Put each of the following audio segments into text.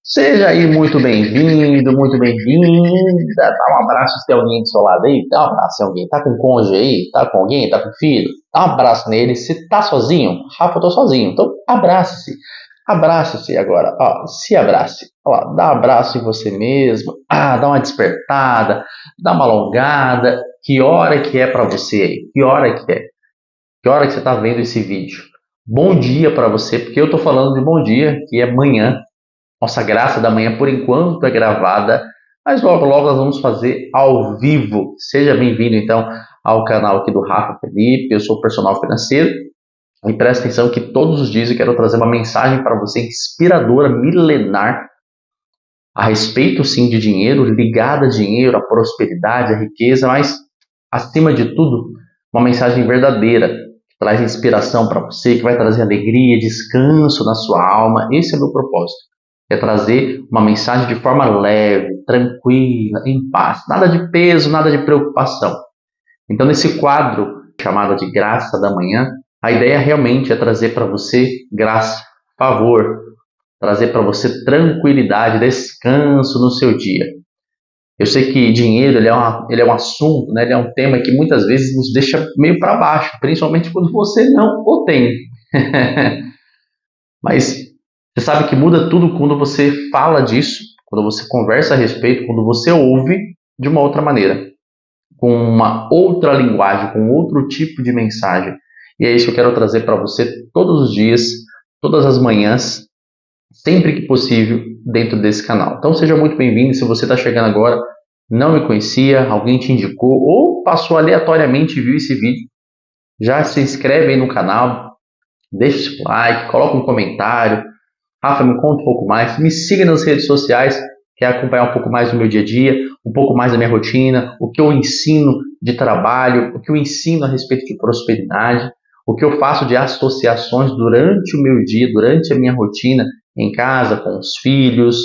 Seja aí muito bem-vindo, muito bem-vinda. Dá um abraço se tem alguém do seu lado aí. Dá um abraço se alguém tá com cônjuge aí, tá com alguém, tá com filho. Dá um abraço nele. Se tá sozinho, Rafa, eu tô sozinho. Então abrace-se. Abrace-se agora. Ó, se abrace. Ó, dá um abraço em você mesmo. Dá uma despertada, dá uma alongada. Que hora que é pra você aí? Que hora que é? Que hora que você tá vendo esse vídeo? Bom dia pra você, porque eu tô falando de bom dia, que é manhã. Nossa graça da manhã, por enquanto, é gravada, mas logo, logo nós vamos fazer ao vivo. Seja bem-vindo, então, ao canal aqui do Rafa Felipe. Eu sou personal financeiro e presta atenção que todos os dias eu quero trazer uma mensagem para você inspiradora, milenar, a respeito, sim, de dinheiro, ligada a dinheiro, a prosperidade, a riqueza, mas, acima de tudo, uma mensagem verdadeira, que traz inspiração para você, que vai trazer alegria, descanso na sua alma. Esse é o meu propósito. É trazer uma mensagem de forma leve, tranquila, em paz. Nada de peso, nada de preocupação. Então, nesse quadro chamado de Graça da Manhã, a ideia realmente é trazer para você graça, favor, trazer para você tranquilidade, descanso no seu dia. Eu sei que dinheiro ele é um assunto, né? Ele é um tema que muitas vezes nos deixa meio para baixo, principalmente quando você não o tem. Mas você sabe que muda tudo quando você fala disso, quando você conversa a respeito, quando você ouve de uma outra maneira, com uma outra linguagem, com outro tipo de mensagem. E é isso que eu quero trazer para você todos os dias, todas as manhãs, sempre que possível, dentro desse canal. Então seja muito bem-vindo. Se você está chegando agora, não me conhecia, alguém te indicou ou passou aleatoriamente e viu esse vídeo, já se inscreve aí no canal, deixa o seu like, coloca um comentário. Rafa, me conta um pouco mais. Me siga nas redes sociais, quer acompanhar um pouco mais do meu dia a dia, um pouco mais da minha rotina, o que eu ensino de trabalho, o que eu ensino a respeito de prosperidade, o que eu faço de associações durante o meu dia, durante a minha rotina, em casa, com os filhos,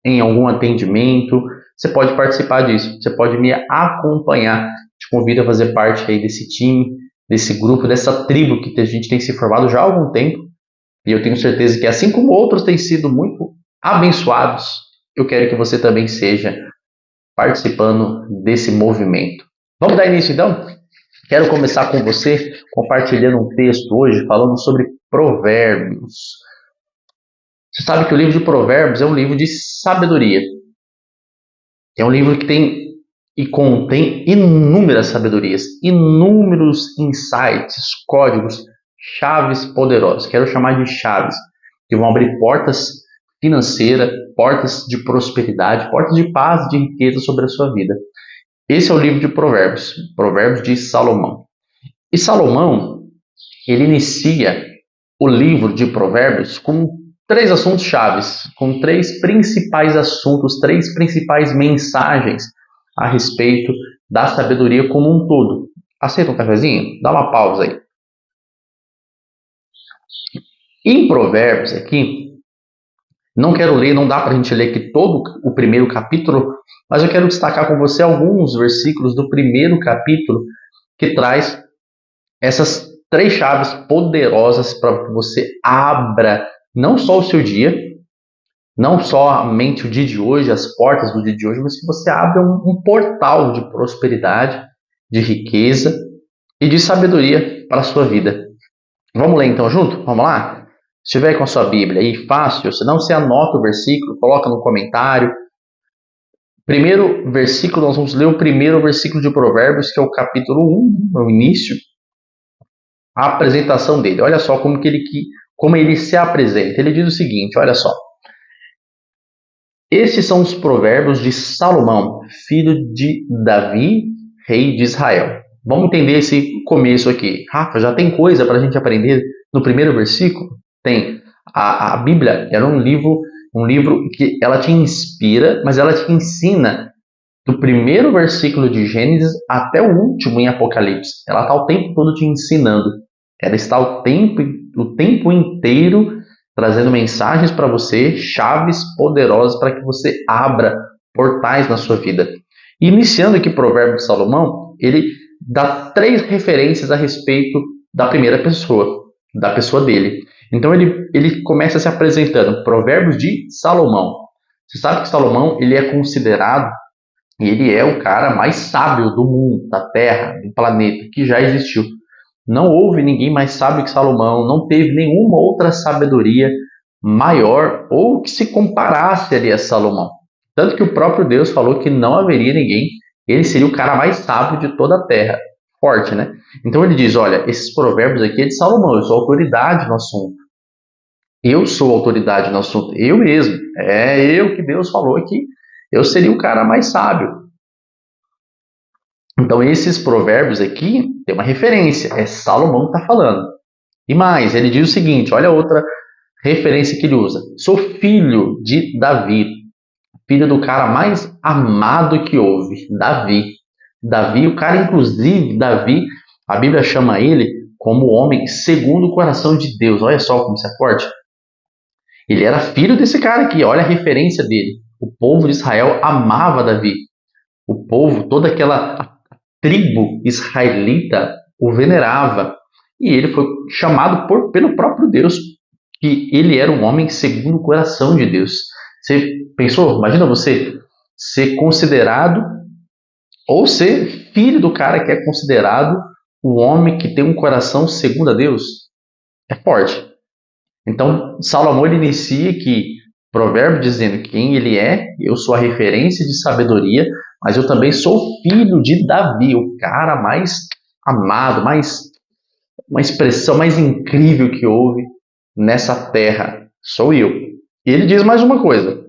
em algum atendimento. Você pode participar disso, você pode me acompanhar. Te convido a fazer parte aí desse time, desse grupo, dessa tribo que a gente tem se formado já há algum tempo. E eu tenho certeza que, assim como outros têm sido muito abençoados, eu quero que você também seja participando desse movimento. Vamos dar início, então? Quero começar com você compartilhando um texto hoje falando sobre provérbios. Você sabe que o livro de Provérbios é um livro de sabedoria. É um livro que tem e contém inúmeras sabedorias, inúmeros insights, códigos, chaves poderosas. Quero chamar de chaves que vão abrir portas financeiras, portas de prosperidade, portas de paz, de riqueza sobre a sua vida. Esse é o livro de Provérbios, Provérbios de Salomão. E Salomão, ele inicia o livro de Provérbios com três assuntos chaves, com três principais assuntos, três principais mensagens a respeito da sabedoria como um todo. Aceita um cafezinho? Dá uma pausa aí. Em Provérbios aqui, não quero ler, não dá para a gente ler aqui todo o primeiro capítulo, mas eu quero destacar com você alguns versículos do primeiro capítulo que traz essas três chaves poderosas para que você abra não só o seu dia, não somente o dia de hoje, as portas do dia de hoje, mas que você abra um portal de prosperidade, de riqueza e de sabedoria para a sua vida. Vamos ler então junto? Vamos lá? Se estiver com a sua Bíblia aí, fácil, se não você anota o versículo, coloca no comentário. Primeiro versículo, nós vamos ler o primeiro versículo de Provérbios, que é o capítulo 1, no início, a apresentação dele. Olha só como ele se apresenta. Ele diz o seguinte, olha só. Estes são os provérbios de Salomão, filho de Davi, rei de Israel. Vamos entender esse começo aqui. Rafa, já tem coisa para a gente aprender no primeiro versículo? Tem. A Bíblia era um livro que ela te inspira, mas ela te ensina do primeiro versículo de Gênesis até o último em Apocalipse. Ela está o tempo todo te ensinando. Ela está o tempo inteiro trazendo mensagens para você, chaves poderosas para que você abra portais na sua vida. E iniciando aqui o Provérbio de Salomão, ele dá três referências a respeito da primeira pessoa, da pessoa dele. Então ele começa se apresentando, Provérbios de Salomão. Você sabe que Salomão, ele é considerado, e ele é o cara mais sábio do mundo, da Terra, do planeta, que já existiu. Não houve ninguém mais sábio que Salomão, não teve nenhuma outra sabedoria maior ou que se comparasse ali a Salomão. Tanto que o próprio Deus falou que não haveria ninguém, ele seria o cara mais sábio de toda a Terra. Forte, né? Então ele diz, olha, esses provérbios aqui é de Salomão, eu sou autoridade no assunto. Eu sou autoridade no assunto, eu mesmo. É eu que Deus falou que eu seria o cara mais sábio. Então esses provérbios aqui tem uma referência, é Salomão que está falando. E mais, ele diz o seguinte, olha outra referência que ele usa. Sou filho de Davi, filho do cara mais amado que houve, Davi. Davi, o cara, inclusive, Davi, a Bíblia chama ele como homem segundo o coração de Deus. Olha só como isso é forte. Ele era filho desse cara aqui, olha a referência dele. O povo de Israel amava Davi. O povo, toda aquela tribo israelita o venerava. E ele foi chamado pelo próprio Deus, que ele era um homem segundo o coração de Deus. Você pensou? Imagina você ser considerado ou ser filho do cara que é considerado o homem que tem um coração segundo a Deus. É forte. Então, Salomão ele inicia que provérbio dizendo quem ele é, eu sou a referência de sabedoria, mas eu também sou filho de Davi, o cara mais amado, uma expressão mais incrível que houve nessa terra. Sou eu. E ele diz mais uma coisa.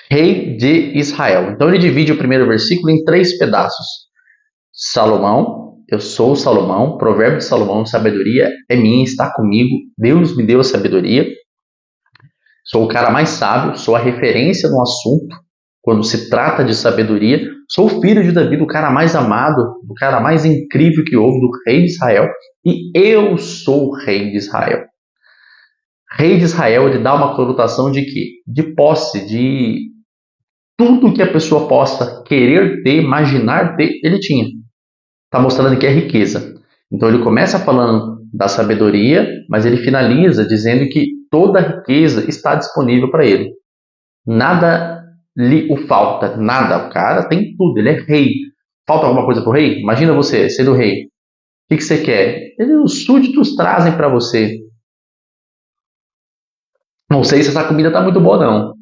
Rei de Israel. Então ele divide o primeiro versículo em 3 pedaços. Salomão, eu sou Salomão, provérbio de Salomão, sabedoria é minha, está comigo, Deus me deu a sabedoria. Sou o cara mais sábio, sou a referência no assunto, quando se trata de sabedoria. Sou filho de Davi, do cara mais amado, do cara mais incrível que houve, do rei de Israel. E eu sou o rei de Israel. Rei de Israel, ele dá uma conotação de quê? De posse, de tudo que a pessoa possa querer ter, imaginar ter, ele tinha. Está mostrando que é riqueza. Então ele começa falando da sabedoria, mas ele finaliza dizendo que toda a riqueza está disponível para ele. Nada lhe o falta, nada. O cara tem tudo, ele é rei. Falta alguma coisa para o rei? Imagina você sendo rei. O que você quer? Os súditos trazem para você. Não sei se essa comida está muito boa,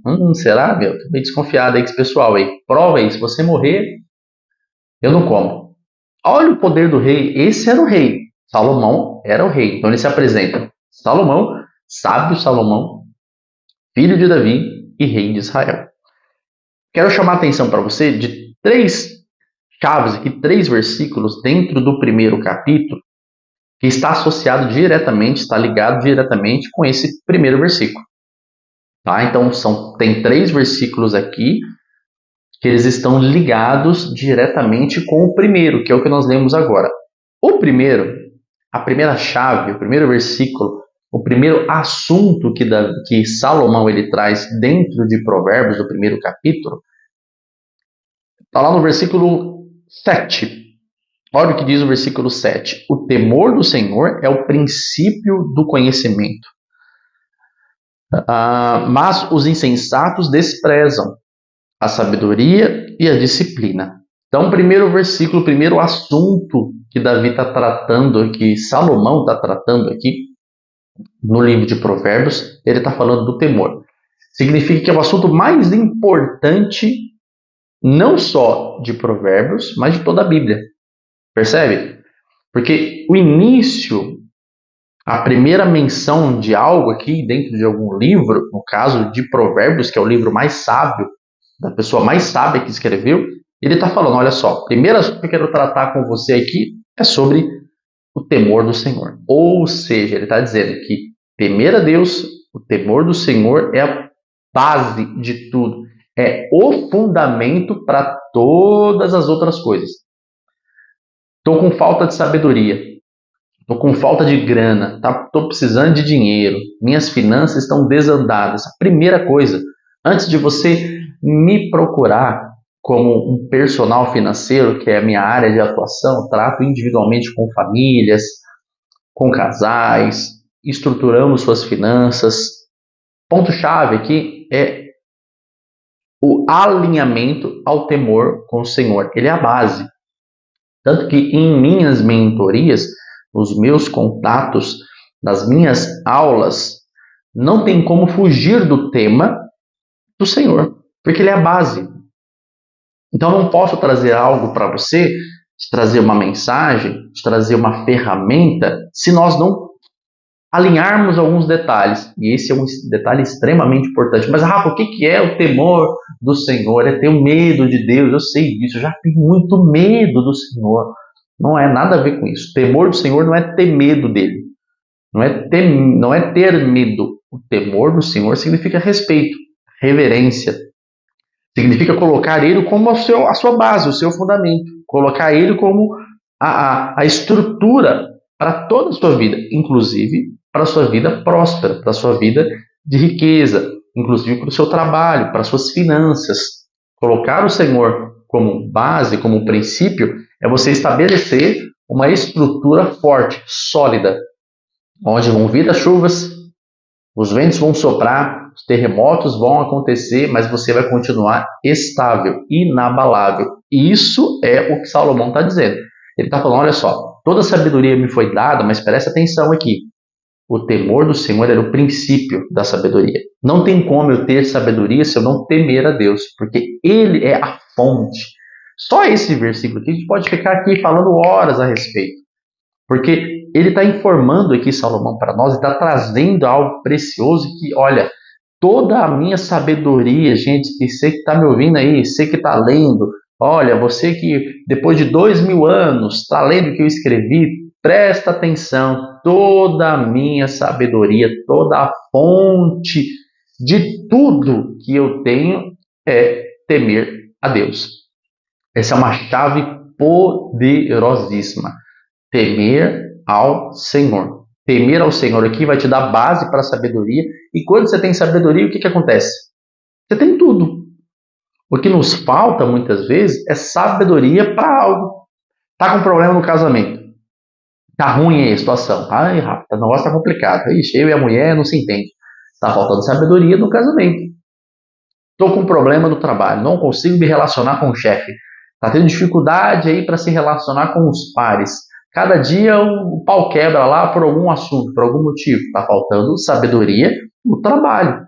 não. Será, meu? Tô meio desconfiado aí com esse pessoal aí. Prova aí, se você morrer, eu não como. Olha o poder do rei. Esse era o rei. Salomão era o rei. Então ele se apresenta. Salomão, sábio Salomão, filho de Davi e rei de Israel. Quero chamar a atenção para você de 3 chaves aqui, 3 versículos dentro do primeiro capítulo que está associado diretamente, está ligado diretamente com esse primeiro versículo. Tá? Então tem 3 versículos aqui que eles estão ligados diretamente com o primeiro, que é o que nós lemos agora. O primeiro, a primeira chave, o primeiro versículo, o primeiro assunto que Salomão ele traz dentro de Provérbios, do primeiro capítulo, está lá no versículo 7. Olha o que diz o versículo 7. O temor do Senhor é o princípio do conhecimento. Mas os insensatos desprezam a sabedoria e a disciplina. Então, primeiro versículo, primeiro assunto que Davi está tratando aqui, Salomão está tratando aqui, no livro de Provérbios, ele está falando do temor. Significa que é o assunto mais importante, não só de Provérbios, mas de toda a Bíblia. Percebe? Porque o início, a primeira menção de algo aqui dentro de algum livro, no caso de Provérbios, que é o livro mais sábio, da pessoa mais sábia que escreveu, ele está falando, olha só, o primeiro assunto que eu quero tratar com você aqui é sobre o temor do Senhor. Ou seja, ele está dizendo que temer a Deus, o temor do Senhor é a base de tudo, é o fundamento para todas as outras coisas. Estou com falta de sabedoria, estou com falta de grana, estou precisando de dinheiro, minhas finanças estão desandadas. A primeira coisa, antes de você me procurar como um personal financeiro, que é a minha área de atuação, trato individualmente com famílias, com casais, estruturamos suas finanças. Ponto-chave aqui é o alinhamento ao temor com o Senhor. Ele é a base. Tanto que em minhas mentorias, nos meus contatos, nas minhas aulas, não tem como fugir do tema do Senhor, porque ele é a base. Então eu não posso trazer algo para você, te trazer uma mensagem, te trazer uma ferramenta, se nós não alinharmos alguns detalhes. E esse é um detalhe extremamente importante. Mas, Rafa, o que é o temor do Senhor? É ter o medo de Deus. Eu sei disso, eu já tenho muito medo do Senhor. Não é nada a ver com isso. O temor do Senhor não é ter medo dele. Não é ter medo. O temor do Senhor significa respeito, reverência. Significa colocar ele como a sua base, o seu fundamento. Colocar ele como a estrutura para toda a sua vida, inclusive para a sua vida próspera, para a sua vida de riqueza, inclusive para o seu trabalho, para as suas finanças. Colocar o Senhor como base, como princípio, é você estabelecer uma estrutura forte, sólida, onde vão vir as chuvas, os ventos vão soprar, os terremotos vão acontecer, mas você vai continuar estável, inabalável. Isso é o que Salomão está dizendo. Ele está falando, olha só, toda sabedoria me foi dada, mas presta atenção aqui. O temor do Senhor era o princípio da sabedoria. Não tem como eu ter sabedoria se eu não temer a Deus, porque Ele é a fonte. Só esse versículo aqui, a gente pode ficar aqui falando horas a respeito, porque ele está informando aqui Salomão para nós, está trazendo algo precioso que, olha, toda a minha sabedoria, gente, que você que está me ouvindo aí, você que está lendo, olha, você que depois de 2000 anos está lendo o que eu escrevi, presta atenção, toda a minha sabedoria, toda a fonte de tudo que eu tenho é temer a Deus. Essa é uma chave poderosíssima. Temer ao Senhor. Temer ao Senhor aqui vai te dar base para a sabedoria. E quando você tem sabedoria, o que acontece? Você tem tudo. O que nos falta muitas vezes é sabedoria para algo. Está com problema no casamento. Está ruim aí a situação. Ai, Rafa, o negócio está complicado. Ixi, eu e a mulher não se entendem. Está faltando sabedoria no casamento. Estou com problema no trabalho. Não consigo me relacionar com o chefe. Está tendo dificuldade aí para se relacionar com os pares. Cada dia o pau quebra lá por algum assunto, por algum motivo. Está faltando sabedoria no trabalho.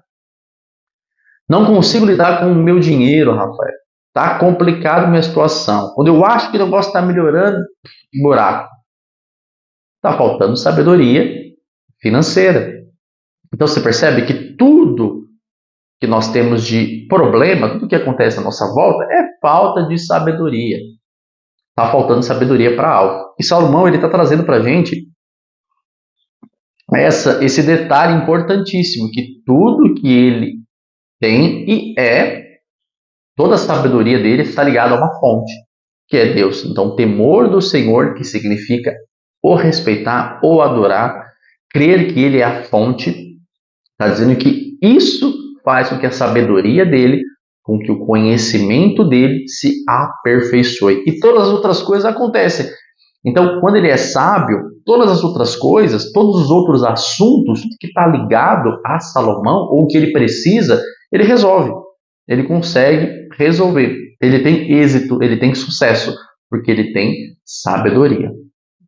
Não consigo lidar com o meu dinheiro, Rafael. Está complicado a minha situação. Quando eu acho que o negócio está melhorando, buraco. Está faltando sabedoria financeira. Então você percebe que tudo que nós temos de problema, tudo que acontece à nossa volta, é falta de sabedoria. Está faltando sabedoria para algo. E Salomão está trazendo para a gente esse detalhe importantíssimo, que tudo que ele tem e toda a sabedoria dele está ligada a uma fonte, que é Deus. Então, o temor do Senhor, que significa o respeitar, o adorar, crer que ele é a fonte, está dizendo que isso faz com que a sabedoria dele, com que o conhecimento dele se aperfeiçoe. E todas as outras coisas acontecem. Então, quando ele é sábio, todas as outras coisas, todos os outros assuntos que está ligado a Salomão, ou que ele precisa, ele resolve. Ele consegue resolver. Ele tem êxito, ele tem sucesso, porque ele tem sabedoria.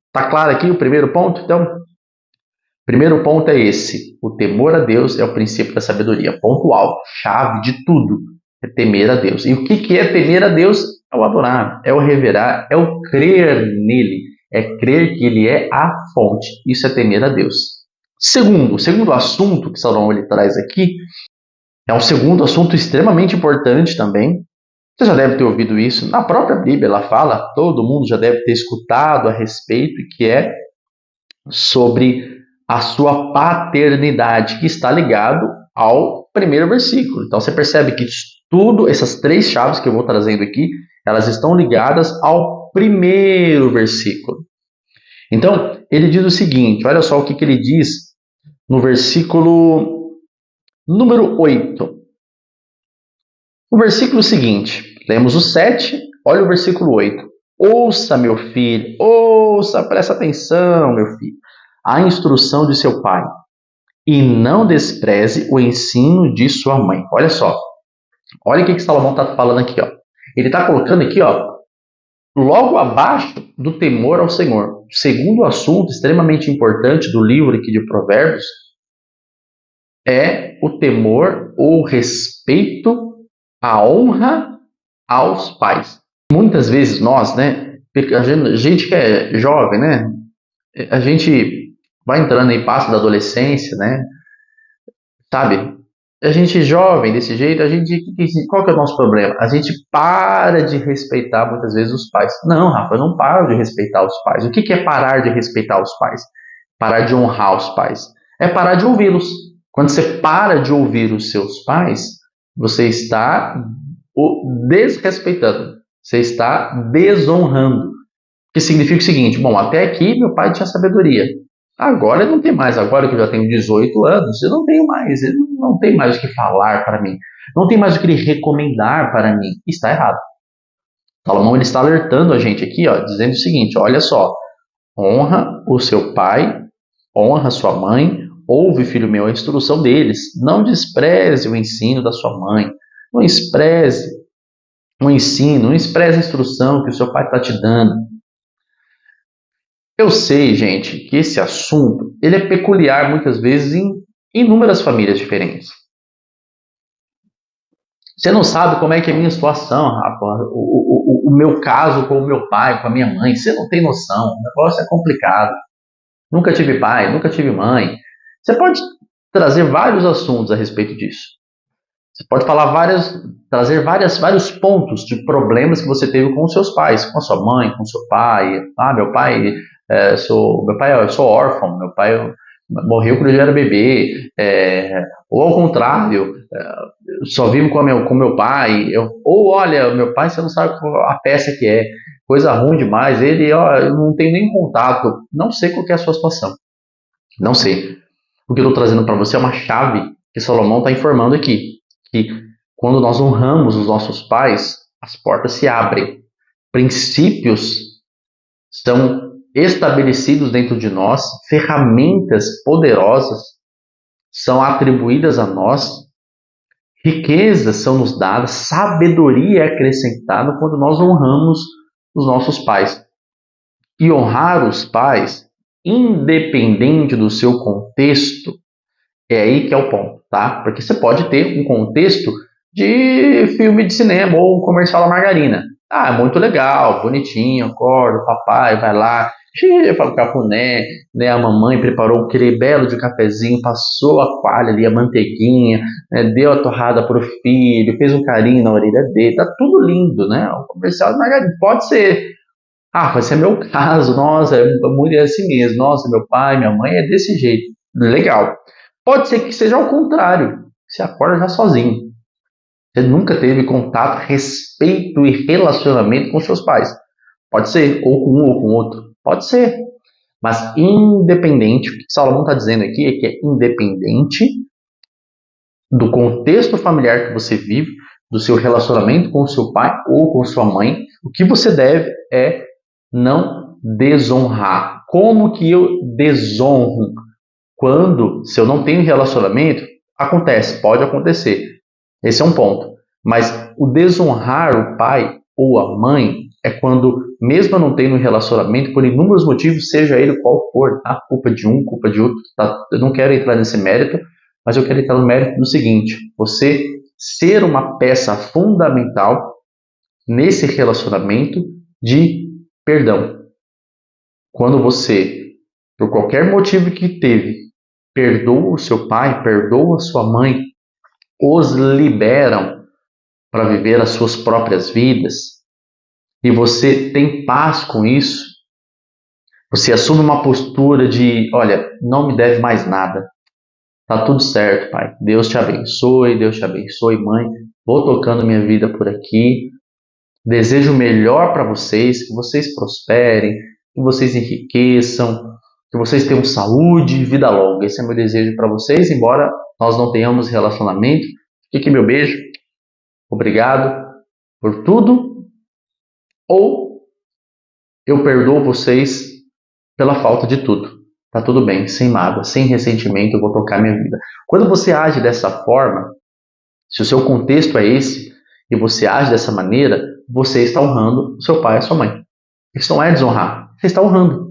Está claro aqui o primeiro ponto? Então, o primeiro ponto é esse. O temor a Deus é o princípio da sabedoria. Ponto alto, chave de tudo. É temer a Deus. E o que é temer a Deus? É o adorar, é o reverar, é o crer nele. É crer que ele é a fonte. Isso é temer a Deus. O segundo assunto que Salomão ele traz aqui é um segundo assunto extremamente importante também. Você já deve ter ouvido isso. Na própria Bíblia ela fala, todo mundo já deve ter escutado a respeito, que é sobre a sua paternidade, que está ligado ao primeiro versículo. Então você percebe que tudo, essas três chaves que eu vou trazendo aqui, elas estão ligadas ao primeiro versículo. Então, ele diz o seguinte, olha só o que ele diz no versículo número 8. O versículo seguinte, lemos o 7, olha o versículo 8. Ouça, meu filho, ouça, presta atenção, meu filho, a instrução de seu pai, e não despreze o ensino de sua mãe. Olha só, Olha o que Salomão está falando aqui, ó. Ele está colocando aqui, ó, logo abaixo do temor ao Senhor. Segundo assunto extremamente importante do livro aqui de Provérbios é o temor, o respeito, a honra aos pais. Muitas vezes nós, né, a gente que é jovem, né, a gente vai entrando em passo da adolescência, né, sabe? A gente jovem desse jeito, qual que é o nosso problema? A gente para de respeitar muitas vezes os pais. Não, Rafa, eu não paro de respeitar os pais. O que é parar de respeitar os pais? Parar de honrar os pais. É parar de ouvi-los. Quando você para de ouvir os seus pais, você está o desrespeitando. Você está desonrando. Que significa o seguinte: bom, até aqui meu pai tinha sabedoria. Agora não tem mais. Agora que eu já tenho 18 anos, eu não tenho mais. Ele não tem mais o que falar para mim. Não tem mais o que ele recomendar para mim. Está errado. Salomão ele está alertando a gente aqui, ó, dizendo o seguinte: olha só, honra o seu pai, honra a sua mãe, ouve, filho meu, a instrução deles. Não despreze o ensino da sua mãe. Não despreze o ensino, não despreze a instrução que o seu pai está te dando. Eu sei, gente, que esse assunto ele é peculiar muitas vezes em inúmeras famílias diferentes. Você não sabe como é que é a minha situação, rapaz, o meu caso com o meu pai, com a minha mãe. Você não tem noção, o negócio é complicado. Nunca tive pai, nunca tive mãe. Você pode trazer vários assuntos a respeito disso. Você pode trazer vários pontos de problemas que você teve com os seus pais, com a sua mãe, com o seu pai. Ah, meu pai, eu sou órfão, meu pai morreu quando eu era bebê, ou ao contrário, só vivo com meu pai, ou olha, meu pai, você não sabe a peça que é, coisa ruim demais, ele, ó, eu não tenho nem contato, não sei qual que é a sua situação, não sei. O que eu estou trazendo para você é uma chave que Salomão está informando aqui, que quando nós honramos os nossos pais, as portas se abrem, princípios são estabelecidos dentro de nós, ferramentas poderosas são atribuídas a nós, riquezas são nos dadas, sabedoria é acrescentada quando nós honramos os nossos pais. E honrar os pais, independente do seu contexto, é aí que é o ponto, tá? Porque você pode ter um contexto de filme de cinema ou um comercial da margarina. Ah, é muito legal, bonitinho, acorda, o papai vai lá, cheia para o cafuné, né? A mamãe preparou aquele belo de cafezinho, passou a coalha ali, a manteiguinha, né? Deu a torrada para o filho, fez um carinho na orelha dele, tá tudo lindo, né? O comercial de margarina pode ser. Ah, vai ser meu caso, nossa, é muito assim mesmo, nossa, meu pai, minha mãe é desse jeito, legal. Pode ser que seja ao contrário, você acorda já sozinho. Você nunca teve contato, respeito e relacionamento com seus pais. Pode ser, ou com um ou com outro. Pode ser. Mas independente, o que Salomão está dizendo aqui é que é independente do contexto familiar que você vive, do seu relacionamento com o seu pai ou com sua mãe, o que você deve é não desonrar. Como que eu desonro? Quando, se eu não tenho relacionamento, acontece, pode acontecer. Esse é um ponto. Mas o desonrar o pai ou a mãe é quando, mesmo eu não tendo um relacionamento, por inúmeros motivos, seja ele qual for, tá? Culpa de um, culpa de outro, tá? Eu não quero entrar nesse mérito, mas eu quero entrar no mérito do seguinte: você ser uma peça fundamental nesse relacionamento de perdão. Quando você, por qualquer motivo que teve, perdoa o seu pai, perdoa a sua mãe, os liberam para viver as suas próprias vidas, e você tem paz com isso, você assume uma postura de, olha, não me deve mais nada, tá tudo certo, pai, Deus te abençoe, mãe, vou tocando minha vida por aqui, desejo o melhor para vocês, que vocês prosperem, que vocês enriqueçam, que vocês tenham saúde e vida longa. Esse é meu desejo para vocês, embora nós não tenhamos relacionamento. Fique aqui meu beijo. Obrigado por tudo. Ou eu perdoo vocês pela falta de tudo. Tá tudo bem, sem mágoa, sem ressentimento, eu vou tocar minha vida. Quando você age dessa forma, Se o seu contexto é esse e você age dessa maneira, você está honrando o seu pai e a sua mãe. Isso não é desonrar, você está honrando.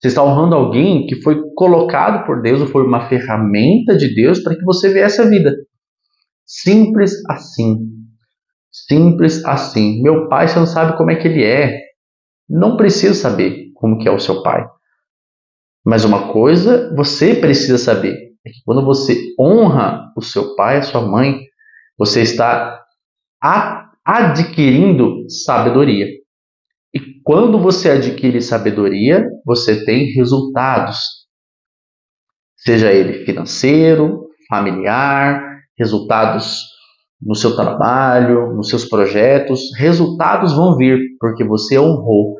Você está honrando alguém que foi colocado por Deus, ou foi uma ferramenta de Deus para que você viesse a vida. Simples assim. Simples assim. Meu pai, você não sabe como é que ele é. Não precisa saber como que é o seu pai. Mas uma coisa você precisa saber, é que quando você honra o seu pai, a sua mãe, você está adquirindo sabedoria. E quando você adquire sabedoria, você tem resultados. Seja ele financeiro, familiar, resultados no seu trabalho, nos seus projetos. Resultados vão vir porque você honrou.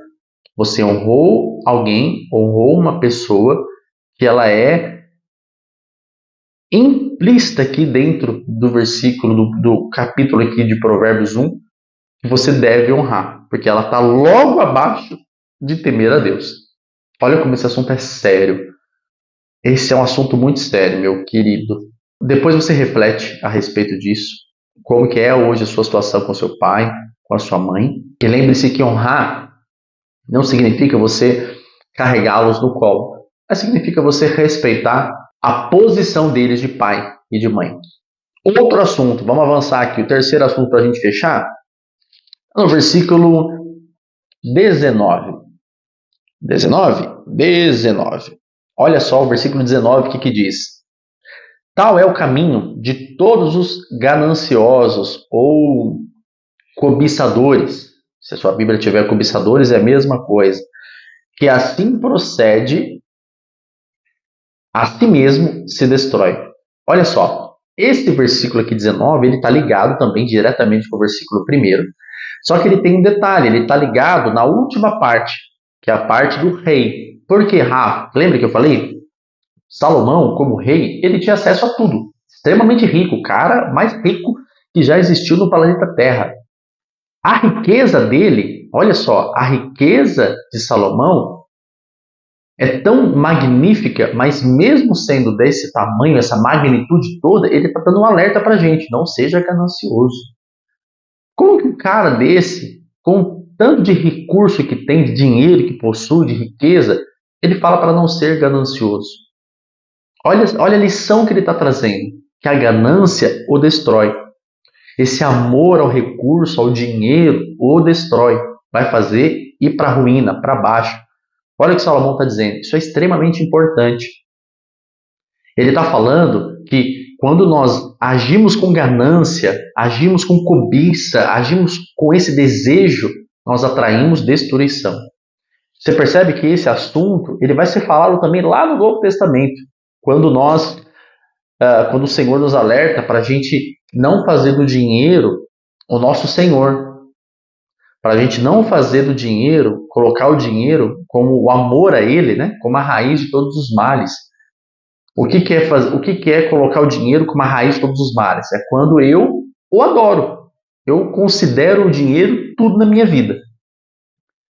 Você honrou alguém, honrou uma pessoa que ela é implícita aqui dentro do versículo, do capítulo aqui de Provérbios 1, que você deve honrar, porque ela está logo abaixo de temer a Deus. Olha como esse assunto é sério. Esse é um assunto muito sério, meu querido. Depois você reflete a respeito disso, como que é hoje a sua situação com seu pai, com a sua mãe. E lembre-se que honrar não significa você carregá-los no colo, mas significa você respeitar a posição deles de pai e de mãe. Outro assunto, vamos avançar aqui, o terceiro assunto para a gente fechar, no versículo 19. 19. Olha só o versículo 19, o que diz? Tal é o caminho de todos os gananciosos ou cobiçadores. Se a sua Bíblia tiver cobiçadores, é a mesma coisa. Que assim procede, a si mesmo se destrói. Olha só, esse versículo aqui 19, ele está ligado também diretamente com o versículo 1. Só que ele tem um detalhe, ele está ligado na última parte, que é a parte do rei. Por que, Rafa? Lembra que eu falei? Salomão, como rei, ele tinha acesso a tudo. Extremamente rico, o cara mais rico que já existiu no planeta Terra. A riqueza dele, olha só, a riqueza de Salomão é tão magnífica, mas mesmo sendo desse tamanho, essa magnitude toda, ele está dando um alerta para a gente, não seja ganancioso. Como que um cara desse, com tanto de recurso que tem, de dinheiro que possui, de riqueza, ele fala para não ser ganancioso? Olha a lição que ele está trazendo, que a ganância o destrói. Esse amor ao recurso, ao dinheiro, o destrói. Vai fazer ir para a ruína, para baixo. Olha o que Salomão está dizendo. Isso é extremamente importante. Ele está falando que quando nós agimos com ganância, agimos com cobiça, agimos com esse desejo, nós atraímos destruição. Você percebe que esse assunto ele vai ser falado também lá no Novo Testamento, quando o Senhor nos alerta para a gente não fazer do dinheiro o nosso Senhor, para a gente não fazer do dinheiro, colocar o dinheiro como o amor a Ele, né? Como a raiz de todos os males. O que é colocar o dinheiro como a raiz de todos os males? É quando eu o adoro, eu considero o dinheiro tudo na minha vida.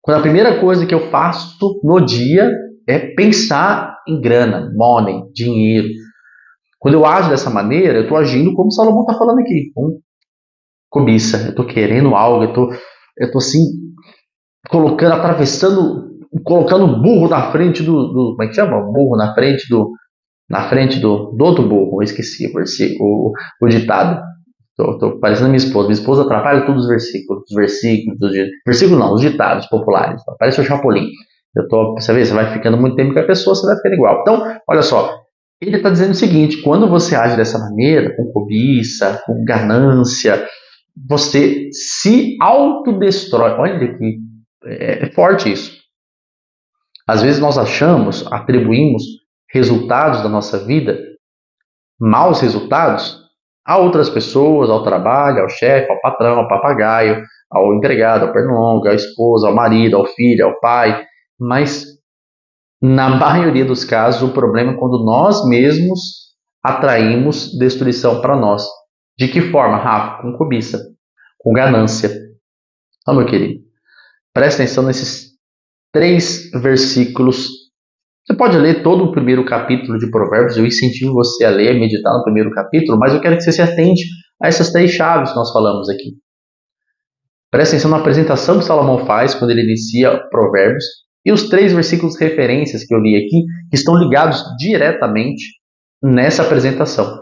Quando a primeira coisa que eu faço no dia é pensar em grana, money, dinheiro. Quando eu ajo dessa maneira, eu estou agindo como Salomão está falando aqui, com cobiça. Eu estou querendo algo, eu estou assim, colocando o burro na frente do como é que chama? O burro na frente do outro burro. Eu esqueci o ditado. Estou parecendo minha esposa. Minha esposa atrapalha todos os versículos. Os ditados populares. Parece o Chapolin. Você vai ficando muito tempo com a pessoa, você vai ficando igual. Então, olha só. Ele está dizendo o seguinte: quando você age dessa maneira, com cobiça, com ganância, você se autodestrói. Olha que é forte isso. Às vezes nós atribuímos resultados da nossa vida, maus resultados, a outras pessoas, ao trabalho, ao chefe, ao patrão, ao papagaio, ao empregado, ao pernilongo, à esposa, ao marido, ao filho, ao pai, mas na maioria dos casos, o problema é quando nós mesmos atraímos destruição para nós. De que forma, Rafa? Com cobiça, com ganância. Então, meu querido, presta atenção nesses 3 versículos. Você pode ler todo o primeiro capítulo de Provérbios, eu incentivo você a ler, a meditar no primeiro capítulo, mas eu quero que você se atente a essas 3 chaves que nós falamos aqui. Presta atenção na apresentação que Salomão faz quando ele inicia Provérbios e os 3 versículos de referências que eu li aqui, que estão ligados diretamente nessa apresentação.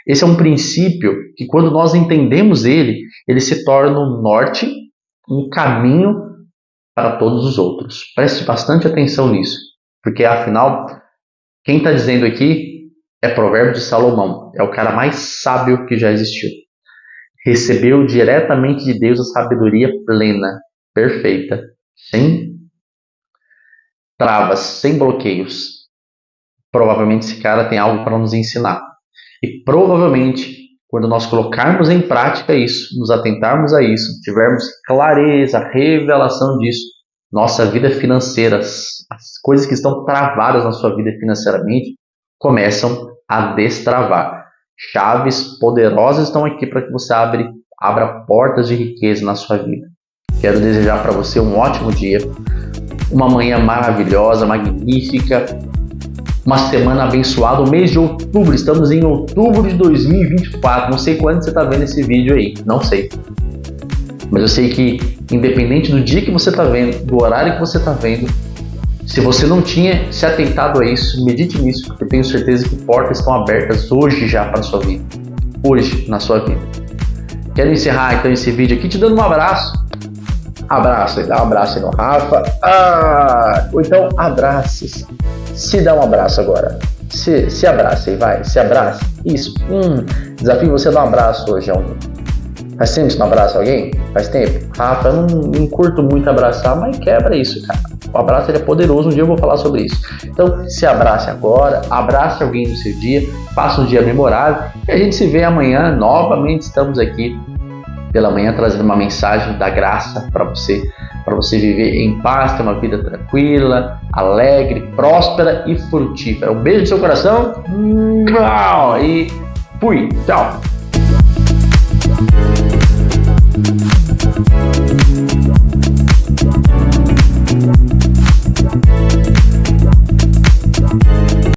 Esse é um princípio que, quando nós entendemos ele se torna um norte, um caminho para todos os outros. Preste bastante atenção nisso, porque afinal, quem está dizendo aqui é Provérbios de Salomão, é o cara mais sábio que já existiu. Recebeu diretamente de Deus a sabedoria plena, perfeita, sem travas, sem bloqueios. Provavelmente esse cara tem algo para nos ensinar. E provavelmente, quando nós colocarmos em prática isso, nos atentarmos a isso, tivermos clareza, revelação disso, nossa vida financeira, as coisas que estão travadas na sua vida financeiramente, começam a destravar. Chaves poderosas estão aqui para que você abra portas de riqueza na sua vida. Quero desejar para você um ótimo dia, uma manhã maravilhosa, magnífica, uma semana abençoada, o mês de outubro, estamos em outubro de 2024, não sei quando você está vendo esse vídeo aí, não sei. Mas eu sei que, independente do dia que você está vendo, do horário que você está vendo, se você não tinha se atentado a isso, medite nisso, porque eu tenho certeza que portas estão abertas hoje já para a sua vida. Hoje, na sua vida. Quero encerrar então esse vídeo aqui te dando um abraço. Abraço, dá um abraço aí no Rafa. Ou então abraços. Se dá um abraço agora. Se abraça aí, vai. Se abraça. Isso. Desafio você a dar um abraço hoje a alguém. Faz tempo que você não abraça alguém? Faz tempo? Rafa, eu não curto muito abraçar, mas quebra isso, cara. O abraço é poderoso, um dia eu vou falar sobre isso. Então, se abrace agora, abrace alguém no seu dia, faça um dia memorável e a gente se vê amanhã. Novamente estamos aqui pela manhã trazendo uma mensagem da graça para você viver em paz, ter uma vida tranquila, alegre, próspera e frutífera. Um beijo no seu coração e fui, tchau!